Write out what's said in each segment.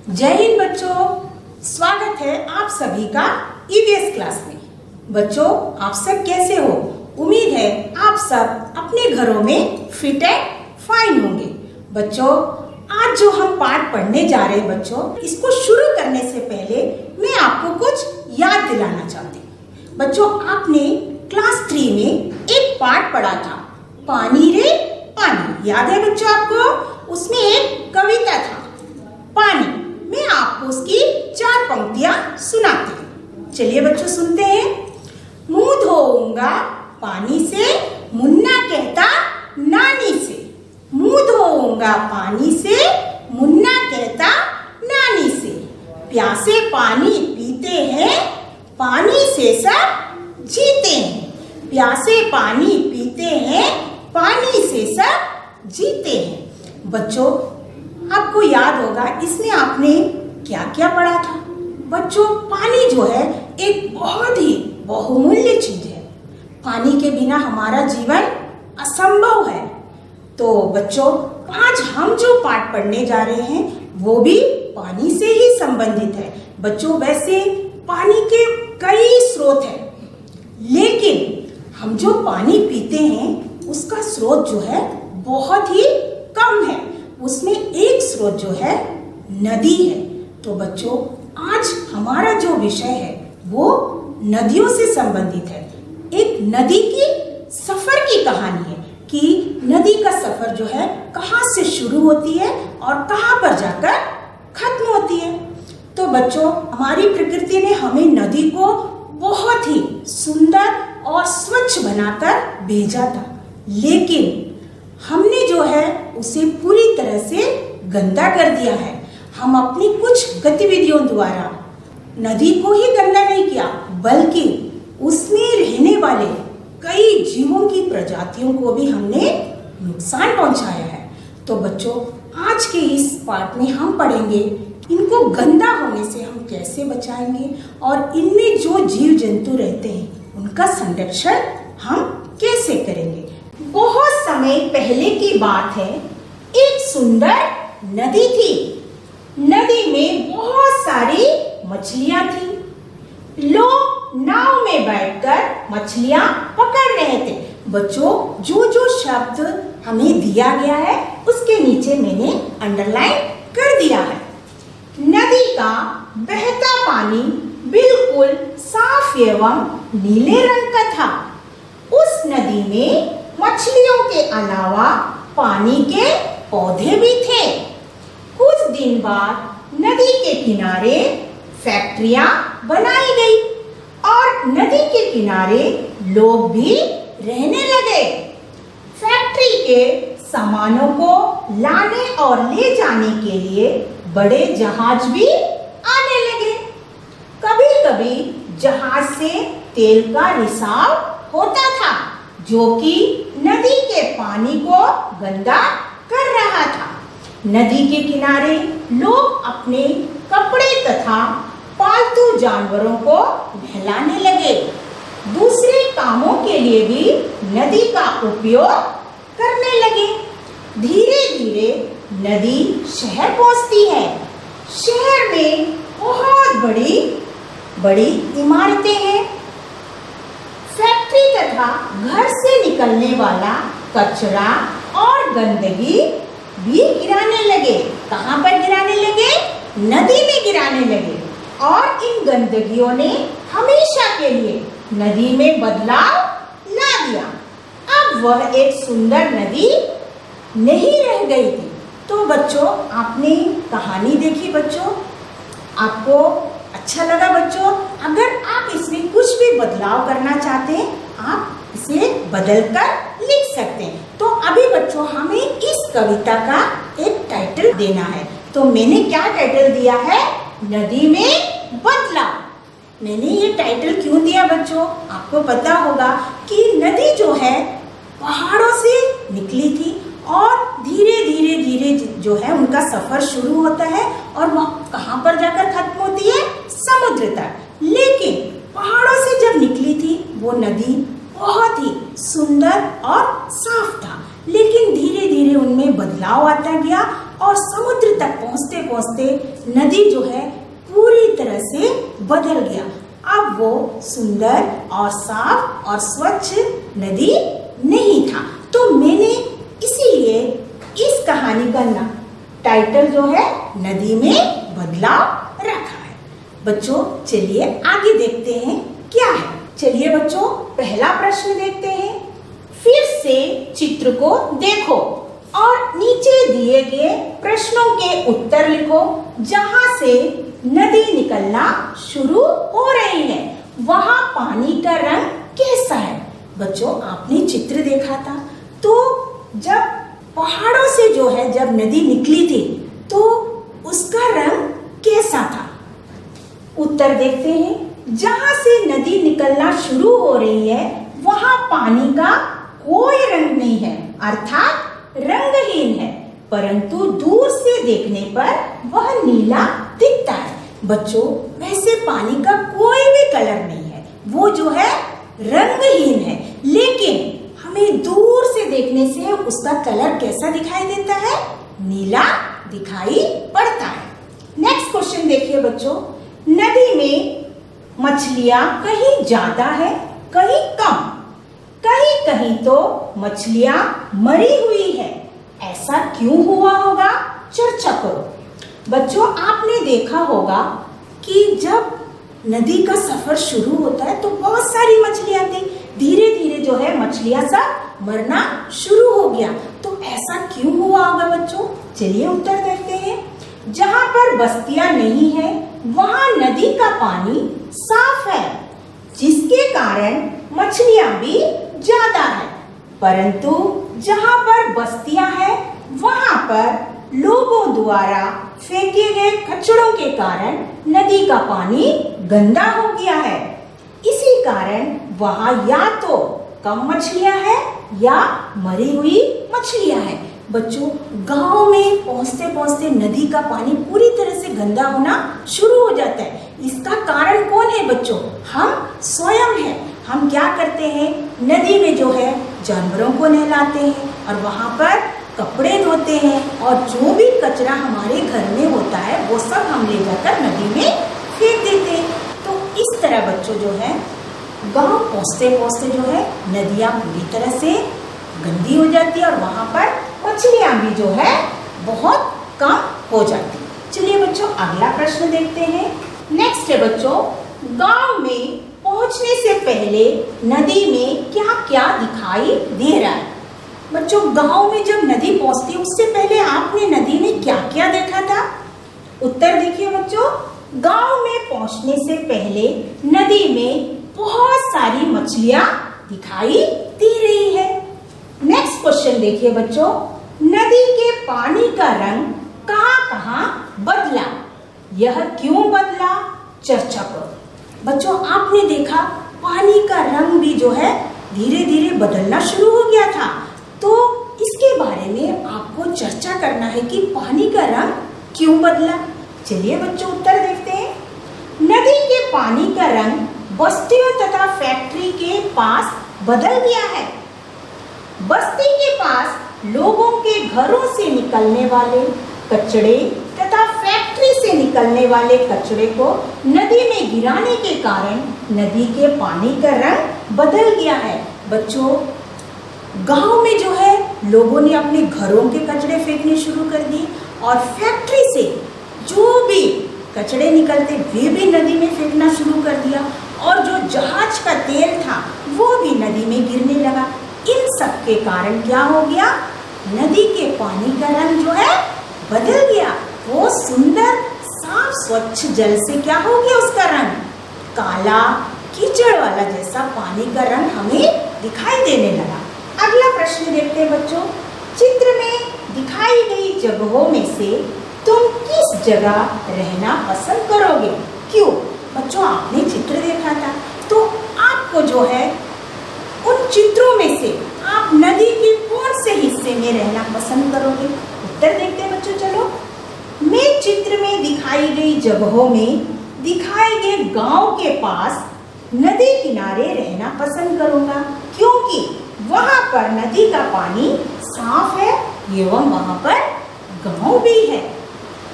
जय हिंद बच्चों, स्वागत है आप सभी का ईवीएस क्लास में। बच्चों, आप सब कैसे हो? उम्मीद है आप सब अपने घरों में फिट एंड फाइन होंगे। बच्चों, आज जो हम पाठ पढ़ने जा रहे हैं बच्चों, इसको शुरू करने से पहले मैं आपको कुछ याद दिलाना चाहती हूँ। बच्चों, आपने क्लास 3 में एक पाठ पढ़ा था, पानी रे पानी। याद है बच्चों आपको? उसमें एक कविता था, पानी। मैं आपको उसकी 4 पंक्तियां सुनाती हूँ। चलिए बच्चों, सुनते हैं। मुंह धोऊंगा पानी से, मुन्ना कहता नानी से। मुंह धोऊंगा पानी से, मुन्ना कहता नानी से। प्यासे पानी पीते हैं, पानी से सब जीते हैं। प्यासे पानी पीते हैं, पानी से सब जीते हैं। बच्चों, आपको याद होगा इसमें आपने क्या क्या पढ़ा था? बच्चों, पानी जो है एक बहुत ही बहुमूल्य चीज है। पानी के बिना हमारा जीवन असंभव है। तो बच्चों, आज हम जो पाठ पढ़ने जा रहे हैं वो भी पानी से ही संबंधित है। बच्चों, वैसे पानी के कई स्रोत हैं, लेकिन हम जो पानी पीते हैं उसका स्रोत जो है बहुत ही कम है। उसमें एक स्रोत जो है नदी है। तो बच्चों, आज हमारा जो विषय है वो नदियों से संबंधित है। एक नदी की सफर की कहानी है कि नदी का सफर जो है कहाँ से शुरू होती है और कहाँ पर जाकर खत्म होती है। तो बच्चों, हमारी प्रकृति ने हमें नदी को बहुत ही सुंदर और स्वच्छ बनाकर भेजा था, लेकिन हमने जो है उसे पूरी तरह से गंदा कर दिया है। हम अपनी कुछ गतिविधियों द्वारा नदी को ही गंदा नहीं किया, बल्कि उसमें रहने वाले कई जीवों की प्रजातियों को भी हमने नुकसान पहुंचाया है। तो बच्चों, आज के इस पाठ में हम पढ़ेंगे इनको गंदा होने से हम कैसे बचाएंगे और इनमें जो जीव जंतु रहते हैं उनका संरक्षण हम कैसे करेंगे। बहुत समय पहले की बात है, एक सुंदर नदी थी। नदी में बहुत सारी मछलियां थी। लोग नाव में बैठकर मछलियां पकड़ रहे थे। बच्चों, जो जो शब्द हमें दिया गया है उसके नीचे मैंने अंडरलाइन कर दिया है। नदी का बहता पानी बिल्कुल साफ एवं नीले रंग का था। उस नदी में मछलियों के अलावा पानी के पौधे भी थे। कुछ दिन बाद नदी के किनारे फैक्ट्रियां बनाई गई और नदी के किनारे लोग भी रहने लगे। फैक्ट्री के सामानों को लाने और ले जाने के लिए बड़े जहाज भी आने लगे। कभी कभी जहाज से तेल का रिसाव होता था, जो कि नदी के पानी को गंदा कर रहा था। नदी के किनारे लोग अपने कपड़े तथा पालतू जानवरों को नहलाने लगे। दूसरे कामों के लिए भी नदी का उपयोग करने लगे। धीरे धीरे नदी शहर पहुंचती है। शहर में बहुत बड़ी बड़ी इमारतें हैं। फैक्ट्री तथा घर से निकलने वाला कचरा और गंदगी भी गिराने लगे। कहाँ पर गिराने लगे? नदी में गिराने लगे। और इन गंदगियों ने हमेशा के लिए नदी में बदलाव ला दिया। अब वह एक सुंदर नदी नहीं रह गई थी। तो बच्चों, आपने कहानी देखी बच्चों, आपको अच्छा लगा बच्चों? अगर आप इसमें कुछ भी बदलाव करना चाहते हैं, आप इसे बदलकर लिख सकते हैं। तो अभी बच्चों, हमें इस कविता का एक टाइटल देना है। तो मैंने क्या टाइटल दिया है? नदी में बदलाव। मैंने ये टाइटल क्यों दिया बच्चों? आपको पता होगा कि नदी जो है पहाड़ों से निकली थी और धीरे धीरे धीरे जो है उनका सफर शुरू होता है और वह कहाँ पर जाकर खत्म होती है? समुद्र तक। लेकिन पहाड़ों से जब निकली थी वो नदी बहुत ही सुंदर और साफ था, लेकिन धीरे धीरे उनमें बदलाव आता गया और समुद्र तक पहुँचते पहुंचते नदी जो है पूरी तरह से बदल गया। अब वो सुंदर और साफ और स्वच्छ नदी नहीं था। तो मैंने इसीलिए इस कहानी का टाइटल जो है नदी में बदलाव रखा है। बच्चों चलिए आगे देखते हैं क्या है। चलिए बच्चों पहला प्रश्न देखते हैं। फिर से चित्र को देखो और नीचे दिए गए प्रश्नों के उत्तर लिखो। जहां से नदी निकलना शुरू हो रही है वहां पानी का रंग कैसा है? बच्चों आपने चित्र देखा था, तो जब पहाड़ों से जो है जब नदी निकली थी तो उसका रंग कैसा था? उत्तर देखते हैं। जहां से नदी निकलना शुरू हो रही है वहां पानी का कोई रंग नहीं है, अर्थात रंगहीन है, परंतु दूर से देखने पर वह नीला दिखता है। बच्चों वैसे पानी का कोई भी कलर नहीं है, वो जो है रंगहीन है, लेकिन हमें दूर से देखने से उसका कलर कैसा दिखाई देता है? नीला दिखाई पड़ता है। नेक्स्ट क्वेश्चन देखिए बच्चों। नदी में मछलियां कहीं ज्यादा है कहीं कम, कहीं कहीं तो मछलियां मरी हुई है, ऐसा क्यों हुआ होगा? चर्चा करो। बच्चों आपने देखा होगा कि जब नदी का सफर शुरू होता है तो बहुत सारी मछलियां थी, धीरे धीरे जो है मछलियां सब मरना शुरू हो गया। तो ऐसा क्यों हुआ होगा बच्चों? चलिए उत्तर देखते हैं। जहां पर बस्तियां नहीं है वहां नदी का पानी साफ है, जिसके कारण मछलियां भी ज्यादा है, परंतु जहां पर बस्तियां हैं वहां पर लोगों द्वारा फेंके गए कचड़ों के कारण नदी का पानी गंदा हो गया है। इसी कारण वहां या तो कम मछलियां हैं या मरी हुई मछलियां हैं। बच्चों गांव में पहुंचते पहुंचते नदी का पानी पूरी तरह से गंदा होना शुरू हो जाता है। इसका कारण कौन है बच्चों? हम स्वयं हैं। हम क्या करते हैं? नदी में जो है जानवरों को नहलाते हैं और वहां पर कपड़े धोते हैं, और जो भी कचरा हमारे घर में होता है वो सब हम ले जाकर नदी में फेंक देते हैं। तो इस तरह बच्चों जो है गांव पहुंचते पहुंचते जो है नदियां पूरी तरह से गंदी हो जाती है और वहां पर मछलियां भी जो है बहुत कम हो जाती है। चलिए बच्चों अगला प्रश्न देखते हैं। नेक्स्ट है बच्चों, गांव में पहुंचने से पहले नदी में क्या क्या दिखाई दे रहा है? बच्चों गांव में जब नदी पहुंचती है उससे पहले आपने नदी में क्या क्या देखा था? उत्तर देखिए बच्चों। गांव में पहुंचने से पहले नदी में बहुत सारी मछलियां दिखाई दे रही है। नेक्स्ट क्वेश्चन देखिए बच्चों। नदी के पानी का रंग कहां-कहां बदला? यह क्यों बदला? चर्चा करो। बच्चों आपने देखा पानी का रंग भी जो है धीरे धीरे बदलना शुरू हो गया था, तो इसके बारे में आपको चर्चा करना है कि पानी का रंग क्यों बदला। चलिए बच्चों उत्तर देखते हैं। नदी के पानी का रंग बस्तियों तथा फैक्ट्री के पास बदल गया है। बस्ती के पास लोगों के घरों से निकलने वाले कचड़े तथा फैक्ट्री से निकलने वाले कचड़े को नदी में गिराने के कारण नदी के पानी का रंग बदल गया है। बच्चों गांव में जो है लोगों ने अपने घरों के कचड़े फेंकने शुरू कर दिए और फैक्ट्री से जो भी कचड़े निकलते वे भी नदी में फेंकना शुरू कर दिया, और जो जहाज का तेल था वो भी नदी में गिरने लगा। इन सब के कारण क्या हो गया? नदी के पानी का रंग जो है बदल गया। वो सुंदर साफ स्वच्छ जल से क्या हो गया? उसका रंग काला कीचड़ वाला जैसा पानी का रंग हमें दिखाई देने लगा। अगला प्रश्न देखते हैं बच्चों। चित्र में दिखाई गई जगहों में से तुम किस जगह रहना पसंद करोगे? क्यों? बच्चों आपने चित्र देखा था, तो आपको जो है उन चित्रों में से आप नदी के कौन से हिस्से में रहना पसंद करोगे? उत्तर देखते हैं बच्चों। चलो, मैं चित्र में दिखाई गई जगहों में दिखाए गए गांव के पास नदी किनारे रहना पसंद करूंगा, क्योंकि वहां पर नदी का पानी साफ है एवं वहां पर गांव भी है।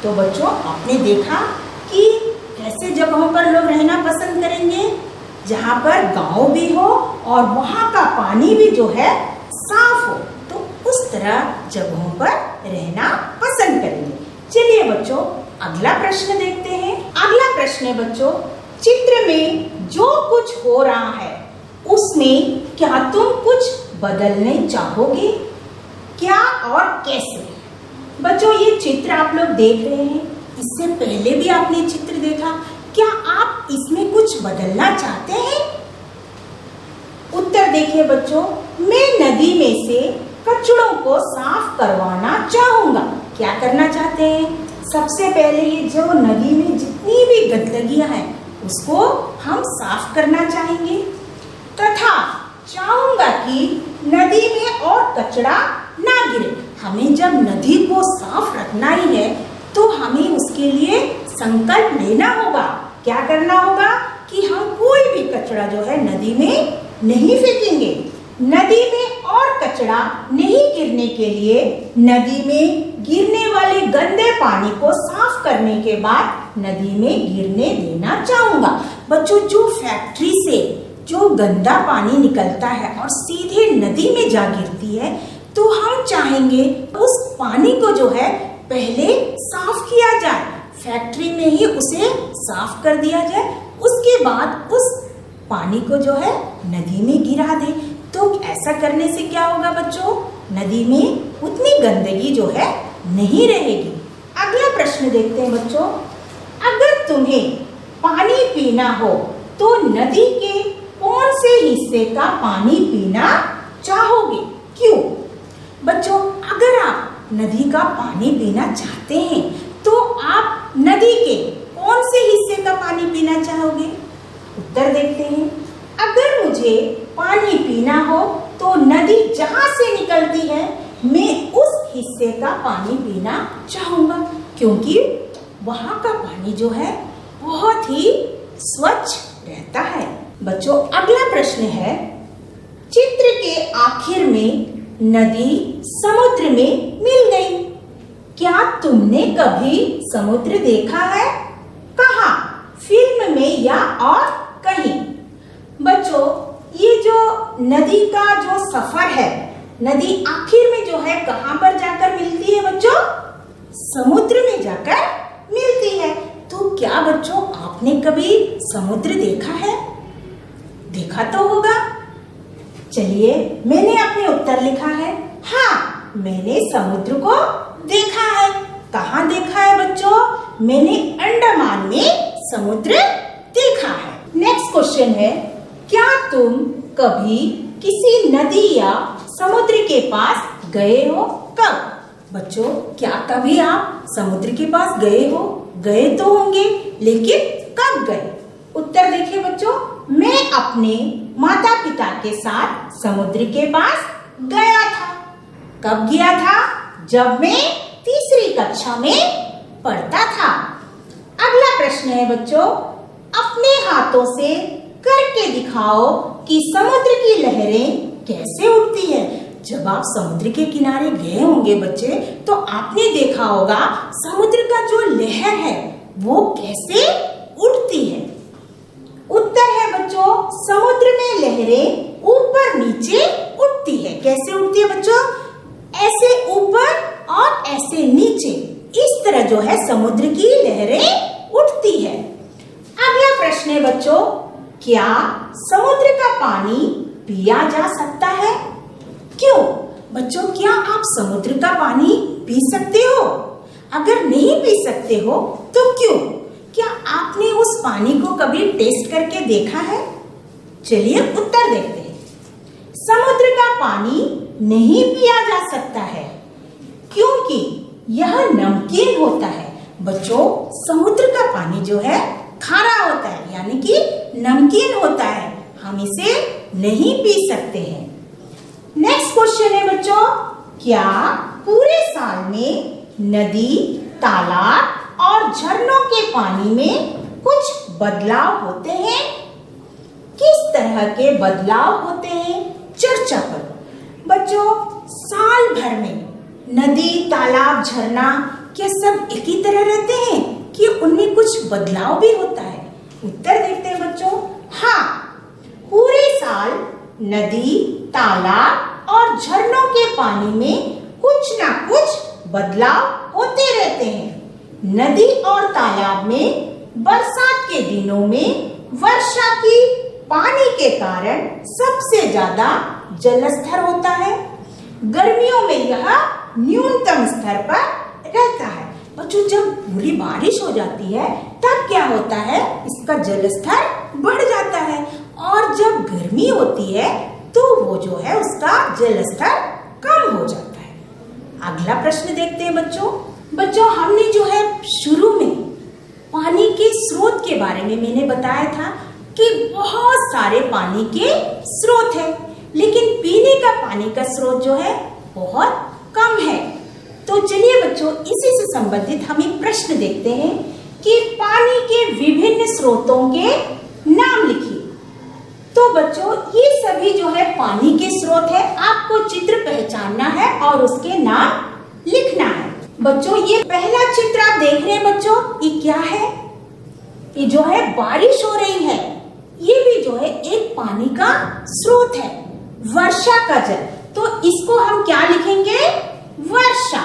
तो बच्चों आपने देखा कि ऐसे जगहों पर लोग रहना पसंद करेंगे जहाँ पर गांव भी हो और वहाँ का पानी भी जो है साफ हो, तो उस तरह जगहों पर रहना पसंद करेंगे। चलिए बच्चों अगला प्रश्न देखते हैं। अगला प्रश्न है बच्चों, चित्र में जो कुछ हो रहा है उसमें क्या तुम कुछ बदलने चाहोगे? क्या और कैसे? बच्चों ये चित्र आप लोग देख रहे हैं, इससे पहले भी आपने चित्र देखा, क्या आप इसमें कुछ बदलना चाहते हैं? उत्तर देखिए बच्चों, मैं नदी में से कचड़ों को साफ करवाना चाहूंगा। क्या करना चाहते हैं? सबसे पहले ये जो नदी में जितनी भी गंदगियां हैं उसको हम साफ करना चाहेंगे तथा चाहूंगा कि नदी में और कचरा ना गिरे। हमें जब नदी को साफ रखना ही है तो हमें उसके लिए संकल्प लेना होगा। क्या करना होगा कि हम कोई भी कचरा जो है नदी में नहीं फेंकेंगे। नदी में और कचरा नहीं गिरने के लिए नदी में गिरने वाले गंदे पानी को साफ करने के बाद नदी में गिरने देना चाहूंगा। बच्चों जो फैक्ट्री से जो गंदा पानी निकलता है और सीधे नदी में जा गिरती है, तो हम चाहेंगे उस पानी को जो है पहले साफ किया जाए, फैक्ट्री में ही उसे साफ कर दिया जाए, उसके बाद उस पानी को जो है नदी में गिरा दे। तो ऐसा करने से क्या होगा बच्चों? नदी में उतनी गंदगी जो है नहीं रहेगी। अगला प्रश्न देखते हैं बच्चों, अगर तुम्हें पानी पीना हो तो नदी के कौन से हिस्से का पानी पीना चाहोगे? क्यों? बच्चों अगर आप नदी का पानी पीना चाहते हैं तो आप नदी के कौन से हिस्से का पानी पीना चाहोगे? उत्तर देखते हैं। अगर मुझे पानी पीना हो तो नदी जहाँ से निकलती है मैं उस हिस्से का पानी पीना चाहूंगा, क्योंकि वहाँ का पानी जो है बहुत ही स्वच्छ रहता है। बच्चों अगला प्रश्न है, चित्र के आखिर में नदी समुद्र में मिल गई। क्या तुमने कभी समुद्र देखा है? कहाँ? फिल्म में या और कहीं? बच्चों ये जो नदी का जो सफर है, नदी आखिर में जो है कहाँ पर जाकर मिलती है बच्चों? समुद्र में जाकर मिलती है। तो क्या बच्चों आपने कभी समुद्र देखा है? देखा तो होगा। चलिए मैंने अपने उत्तर लिखा है। हाँ मैंने समुद्र को देखा है। कहाँ देखा है बच्चों? मैंने अंडमान में समुद्र देखा है। नेक्स्ट क्वेश्चन है, क्या तुम कभी किसी नदी या समुद्र के पास गए हो? कब? बच्चों क्या कभी आप समुद्र के पास गए हो? गए तो होंगे, लेकिन कब गए? उत्तर देखिए बच्चों, मैं अपने माता पिता के साथ समुद्र के पास गया था। कब गया था? जब मैं तीसरी कक्षा में पढ़ता था। अगला प्रश्न है बच्चों, अपने हाथों से करके दिखाओ कि समुद्र की लहरें कैसे उठती है। जब आप समुद्र के किनारे गए होंगे बच्चे, तो आपने देखा होगा समुद्र का जो लहर है वो कैसे उठती है। उत्तर है बच्चों, समुद्र में लहरें ऊपर नीचे उठती है। कैसे उठती है बच्चों? ऐसे ऊपर और ऐसे नीचे, इस तरह जो है समुद्र की लहरें उठती है। अगला प्रश्न है बच्चों, क्या समुद्र का पानी पिया जा सकता है? क्यों? बच्चों क्या आप समुद्र का पानी पी सकते हो? अगर नहीं पी सकते हो तो क्यों? क्या आपने उस पानी को कभी टेस्ट करके देखा है? चलिए उत्तर देखते हैं। समुद्र का पानी नहीं पिया जा सकता है क्योंकि यह नमकीन होता है। बच्चों समुद्र का पानी जो है खारा होता है, यानी कि नमकीन होता है, हम इसे नहीं पी सकते हैं। नेक्स्ट क्वेश्चन है बच्चों, क्या पूरे साल में नदी, तालाब और झरनों के पानी में कुछ बदलाव होते हैं? किस तरह के बदलाव होते हैं? चर्चा करो। बच्चों साल भर में नदी, तालाब, झरना क्या सब एक ही तरह रहते हैं कि उनमें कुछ बदलाव भी होता है? उत्तर देखते हैं बच्चों। हाँ, पूरे साल नदी, तालाब और झरनों के पानी में कुछ ना कुछ बदलाव होते रहते हैं। नदी और तालाब में बरसात के दिनों में वर्षा की पानी के कारण सबसे ज्यादा जलस्तर होता है। गर्मियों में यह न्यूनतम स्तर पर रहता है। बच्चों, जब पूरी बारिश हो जाती है तब क्या होता है? इसका जलस्तर बढ़ जाता है और जब गर्मी होती है तो वो जो है उसका जलस्तर कम हो जाता है। अगला प्रश्न देखते हैं बच्चों, हमने जो है शुरू में पानी के स्रोत के बारे में मैंने बताया था कि बहुत सारे पानी के स्रोत हैं, लेकिन पीने का पानी का स्रोत जो है बहुत कम है। तो चलिए बच्चों, इसी से संबंधित हम एक प्रश्न देखते हैं कि पानी के विभिन्न स्रोतों के नाम लिखिए। तो बच्चों, ये सभी जो है पानी के स्रोत है। आपको चित्र पहचानना है और उसके नाम लिखना है। बच्चों, ये पहला चित्र आप देख रहे हैं बच्चों, ये क्या है? ये जो है बारिश हो रही है। ये भी जो है एक पानी का स्रोत है, वर्षा का जल। तो इसको हम क्या लिखेंगे? वर्षा।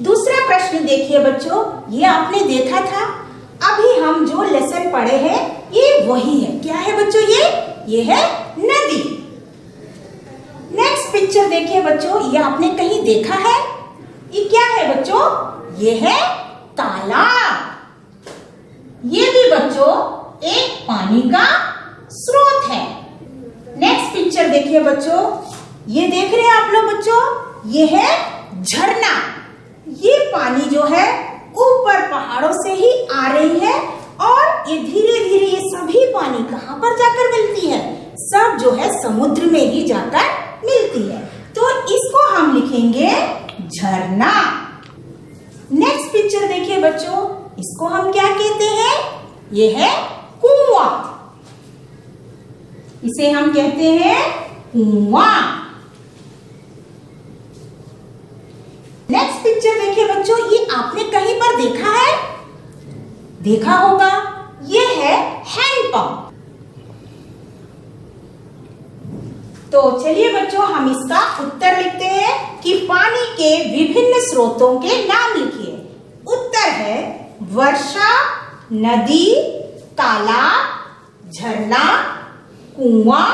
दूसरा प्रश्न देखिए बच्चों, ये आपने देखा था, अभी हम जो लेसन पढ़े हैं ये वही है। क्या है बच्चों? ये है नदी। नेक्स्ट पिक्चर देखिए बच्चों, ये आपने कहीं देखा है? ये क्या है बच्चों? ये है तालाब। ये भी बच्चों एक पानी का स्रोत है। नेक्स्ट पिक्चर देखिए बच्चों, ये देख रहे हैं आप लोग बच्चों, ये है झरना। ये पानी जो है ऊपर पहाड़ों से ही आ रही है और ये धीरे धीरे ये सभी पानी कहाँ पर जाकर मिलती है? सब जो है समुद्र में ही जाकर मिलती है। तो इसको हम लिखेंगे झरना। नेक्स्ट पिक्चर देखिए बच्चों, इसको हम क्या कहते हैं? ये है कुआं। इसे हम कहते हैं कुआं। नेक्स्ट पिक्चर देखिए बच्चों, ये आपने कहीं पर देखा है? देखा होगा, ये है हैंडपंप। तो चलिए बच्चों, हम इसका उत्तर लिखते हैं कि पानी के विभिन्न स्रोतों के नाम लिखिए। उत्तर है वर्षा, नदी, तालाब, झरना, कुआं,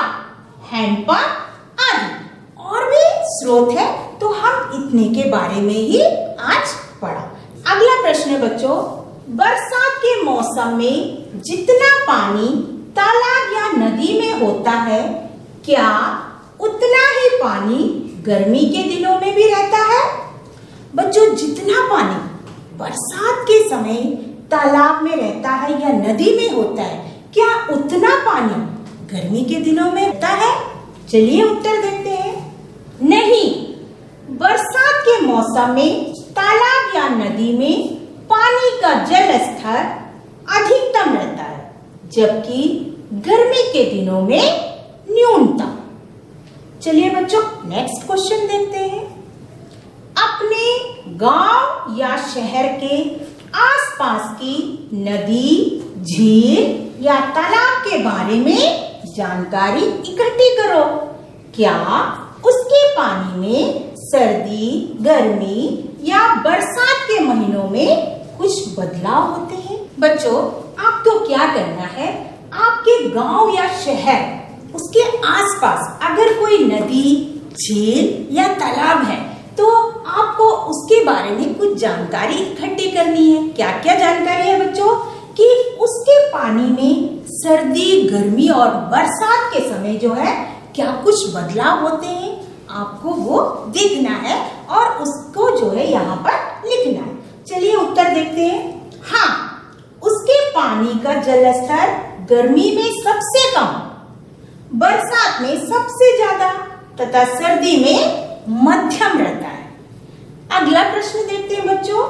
हैंडपंप आदि और भी स्रोत है। तो हम इतने के बारे में ही आज पढ़ा। अगला प्रश्न है बच्चों, बरसात के मौसम में जितना पानी तालाब या नदी में होता है, क्या उतना ही पानी गर्मी के दिनों में भी रहता है? बच्चों, जितना पानी बरसात के समय तालाब में रहता है या नदी में होता है, क्या उतना पानी गर्मी के दिनों में रहता है? चलिए उत्तर देखते हैं। नहीं, बरसात के मौसम में तालाब या नदी में पानी का जल स्तर अधिकतम रहता है, जबकि गर्मी के दिनों में न्यूनतम। चलिए बच्चों, नेक्स्ट क्वेश्चन देखते हैं। अपने गांव या शहर के आसपास की नदी, झील या तालाब के बारे में जानकारी इकट्ठी करो। क्या उसके पानी में सर्दी, गर्मी या बरसात के महीनों में कुछ बदलाव होते हैं? बच्चों, आपको क्या करना है, आपके गांव या शहर उसके आसपास अगर कोई नदी, झील या तालाब है तो आपको उसके बारे में कुछ जानकारी इकट्ठी करनी है। क्या क्या जानकारी है बच्चों? कि उसके पानी में सर्दी, गर्मी और बरसात के समय जो है क्या कुछ बदलाव होते हैं, आपको वो देखना है और उसको जो है यहाँ पर लिखना है। चलिए उत्तर देखते हैं। हाँ, उसके पानी का जल स्तर गर्मी में सबसे कम, बरसात में सबसे ज्यादा तथा सर्दी में मध्यम रहता है। अगला प्रश्न देखते हैं बच्चों,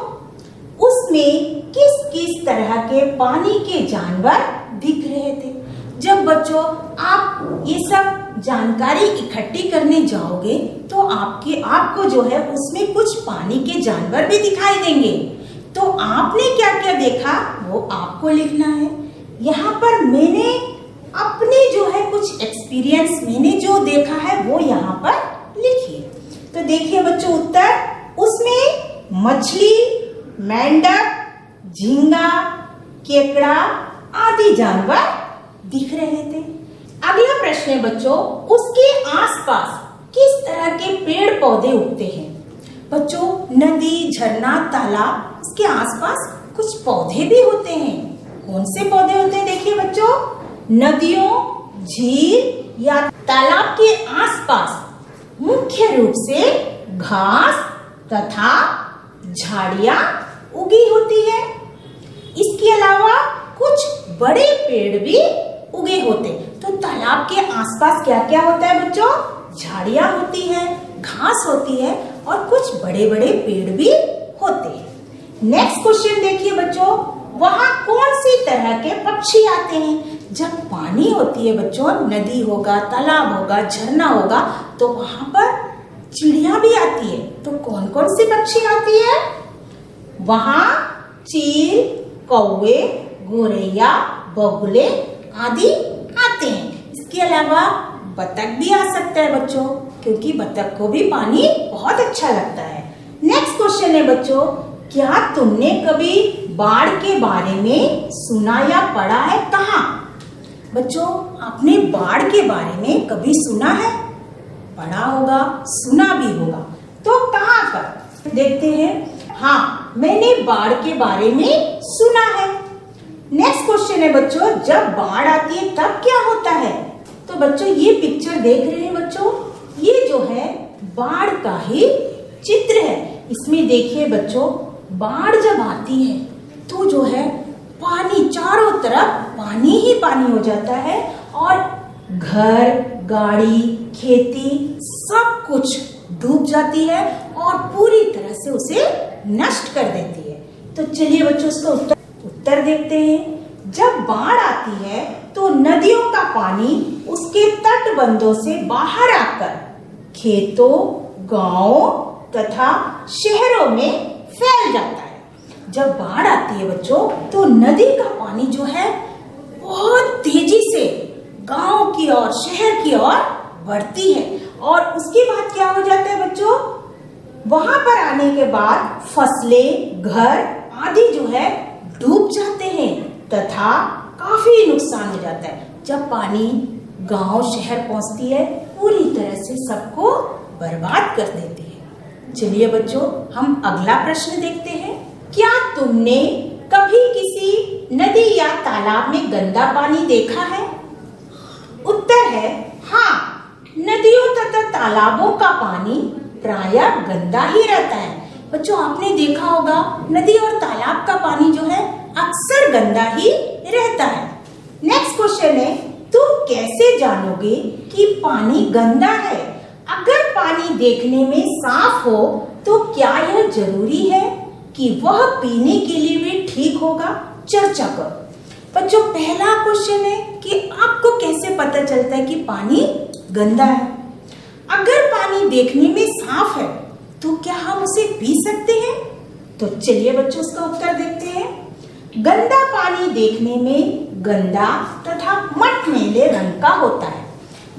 उसमें किस किस तरह के पानी के जानवर दिख रहे थे? जब बच्चों आप ये सब जानकारी इकट्ठी करने जाओगे तो आपको जो है उसमें कुछ पानी के जानवर भी दिखाई देंगे। तो आपने क्या क्या देखा वो आपको लिखना है। यहाँ पर मैंने अपने जो है कुछ एक्सपीरियंस, मैंने जो देखा है वो यहाँ पर लिखिए। तो देखिए बच्चों उत्तर, उसमें मछली, मेंढक, झींगा, केकड़ा आदि जानवर दिख रहे थे। अगला प्रश्न है बच्चों, उसके आसपास किस तरह के पेड़ पौधे उगते हैं? बच्चों नदी, झरना, तालाब, उसके आसपास कुछ पौधे भी होते हैं। कौन से पौधे होते हैं? देखिए बच्चों, नदियों, झील या तालाब के आसपास मुख्य रूप से घास तथा झाड़ियां उगी होती है। इसके अलावा कुछ बड़े पेड़ भी उगे होते। तो तालाब के आसपास क्या क्या होता है बच्चों? झाड़ियां होती है, घास होती है और कुछ बड़े बड़े पेड़ भी होते हैं। नेक्स्ट क्वेश्चन देखिए बच्चों, वहां कौन सी तरह के पक्षी आते हैं? जब पानी होती है बच्चों, नदी होगा, तालाब होगा, झरना होगा, तो वहां पर चिड़िया भी आती है। तो कौन कौन सी पक्षी आती है? वहां चील, कौवे, गोरैया, बगुले आदि आते हैं। इसके अलावा बतख भी आ सकता है बच्चों, क्योंकि बतख को भी पानी बहुत अच्छा लगता है। नेक्स्ट क्वेश्चन है बच्चों, क्या तुमने कभी बाढ़ के बारे में सुना या पढ़ा है? कहाँ? बच्चों आपने बाढ़ के बारे में कभी सुना है? पढ़ा होगा, सुना भी होगा। तो कहाँ पर? देखते हैं। हाँ, मैंने बाढ़ के बारे में सुना है। नेक्स्ट क्वेश्चन है बच्चों, जब बाढ़ आती है तब क्या होता है? तो बच्चों ये पिक्चर देख रहे हैं बच्चों, ये जो है बाढ़ का ही चित्र है। इसमें देखिए बच्चों, बाढ़ जब आती है तो जो है पानी, चारों तरफ पानी ही पानी हो जाता है और घर, गाड़ी, खेती सब कुछ डूब जाती है और पूरी तरह से उसे नष्ट कर देती है। तो चलिए बच्चों इसका उत्तर देखते हैं। जब बाढ़ आती है तो नदियों का पानी उसके तटबंधों से बाहर आकर खेतों, गांवों तथा शहरों में फैल जाता है। जब बाढ़ आती है बच्चों तो नदी का पानी जो है बहुत तेजी से गांव की ओर, शहर की ओर बढ़ती है और उसके बाद क्या हो जाता है बच्चों, वहां पर आने के बाद फसलें, घर आदि जो है डूब जाते हैं तथा काफी नुकसान हो जाता है। जब पानी गांव, शहर पहुंचती है पूरी तरह से सबको बर्बाद कर देती है। चलिए बच्चों हम अगला प्रश्न देखते हैं। क्या तुमने कभी किसी नदी या तालाब में गंदा पानी देखा है? उत्तर है हाँ, नदियों तथा तालाबों का पानी प्रायः गंदा ही रहता है। बच्चों आपने देखा होगा नदी और तालाब का पानी जो है अक्सर गंदा ही रहता है। नेक्स्ट क्वेश्चन है, तुम कैसे जानोगे कि पानी गंदा है? अगर पानी देखने में साफ हो तो क्या यह जरूरी है कि वह पीने के लिए भी ठीक होगा? चर्चा करो। बच्चों पहला क्वेश्चन है कि आपको कैसे पता चलता है कि पानी गंदा है? अगर पानी देखने में साफ है तो क्या हम उसे पी सकते हैं? तो चलिए बच्चों उसका उत्तर देखते हैं। गंदा पानी देखने में गंदा तथा मटमैले रंग का होता है।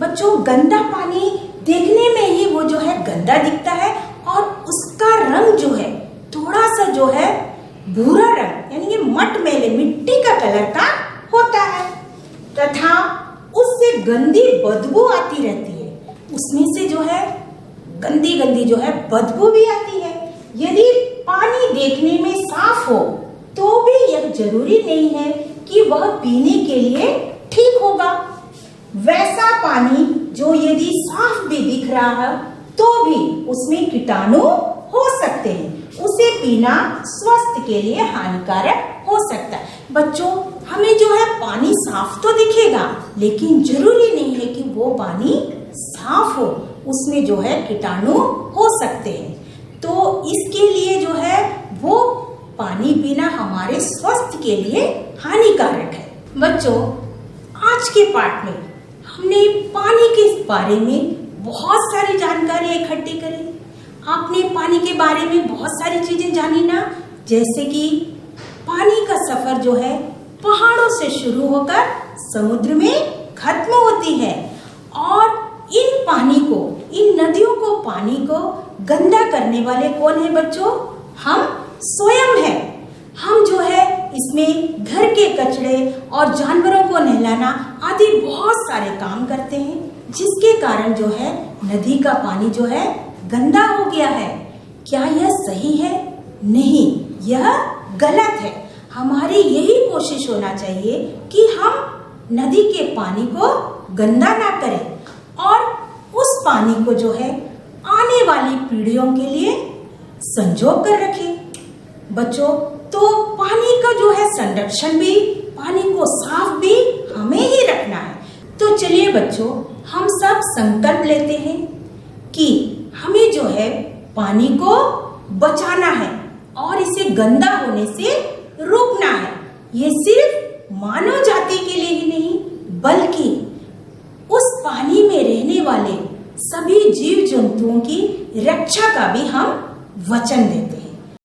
बच्चों गंदा पानी देखने में ही वो जो है गंदा दिखता है और उसका रंग जो है थोड़ा सा जो है भूरा रंग, यानी कि मटमैले, मिट्टी का कलर का होता है तथा उससे गंदी बदबू आती रहती है। उसमें से जो है गंदी गंदी जो है बदबू भी आती है। यदि पानी देखने में साफ हो तो भी यह जरूरी नहीं है कि वह पीने के लिए ठीक होगा। वैसा पानी जो यदि साफ भी दिख रहा है तो भी उसमें कीटाणु हो सकते हैं, उसे पीना स्वास्थ्य के लिए हानिकारक हो सकता है। बच्चों हमें जो है पानी साफ तो दिखेगा लेकिन जरूरी नहीं है कि वो पानी साफ हो, उसमें जो है कीटाणु हो सकते हैं। तो इसके लिए जो है वो पानी पीना हमारे स्वास्थ्य के लिए हानिकारक है। बच्चों आज के पाठ में हमने पानी के बारे में बहुत सारी जानकारी इकट्ठी करी। आपने पानी के बारे में बहुत सारी चीजें जानी ना, जैसे कि पानी का सफर जो है पहाड़ों से शुरू होकर समुद्र में खत्म होती है, और इन पानी को, इन नदियों को, पानी को गंदा करने वाले कौन है बच्चों? हम स्वयं हैं। हम जो है इसमें घर के कचरे और जानवरों को नहलाना आदि बहुत सारे काम करते हैं, जिसके कारण जो है नदी का पानी जो है गंदा हो गया है। क्या यह सही है? नहीं, यह गलत है। हमारी यही कोशिश होना चाहिए कि हम नदी के पानी को गंदा ना करें और उस पानी को जो है आने वाली पीढ़ियों के लिए संजो कर रखें। बच्चों, तो पानी का जो है संरक्षण भी, पानी को साफ भी हमें ही रखना है। तो चलिए बच्चों, हम सब संकल्प लेते हैं कि हमें जो है पानी को बचाना है और इसे गंदा होने से रोकना है। ये सिर्फ मानव जाति के लिए ही नहीं, बल्कि उस पानी में रहने वाले सभी जीव जंतुओं की रक्षा का भी हम वचन दें।